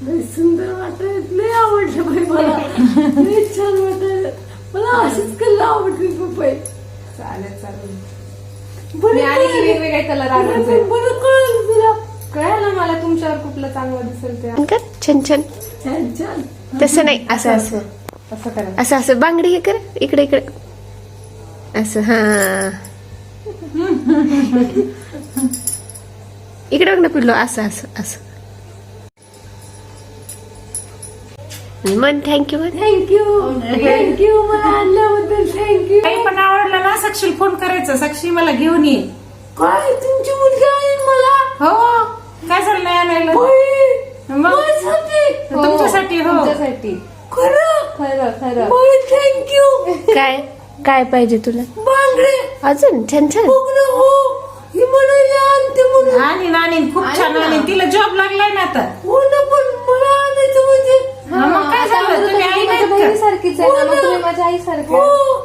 लय सुंदर वाटत, लय आवडलं बाई मला. लय छान वाटत मला. अशीच कल्ला आवडते पपई. चालेल चालेल. बरं मी आणि कळलं. वेगवेगळे कलर आणायचे. बरं कळलं तुला. कळलं मला तुमच्यावर कुठलं चांगलं दिसेल ते. छान छान. छान छान. तसं नाही, असं असं असं करा. असं असं बांगडी हे कर, इकडे इकडे असं. हा इकडे बघ ना पिल्लो, असं असं असं. मन थँक्यू. थँक्यू थँक्यू मला आणल्याबद्दल थँक्यू. काही पण आवडलं ना साक्षी फोन करायचं, साक्षी मला घेऊन ये. काय तुमची मुलगी आहे मला? हो काय झालं नाही आणायला? बाई, मग माझ्यासाठी? तुमच्यासाठी. हो तुमच्यासाठी. खरं खरं खरं. बाई थँक्यू. काय काय पाहिजे तुला बांगडे अजून? छान छान. बघ ना. हो ही म्हणाली आणते म्हणून. आणि नानी खूप छान आणि तिला जॉब लागलाय ना आता. हो ना पण मला आणायचं म्हणजे. मग काय झालं, तुम्ही आई नाहीत का? बहिणीसारखीच आहे ना, मग तुम्ही माझ्या आईसारखी. हो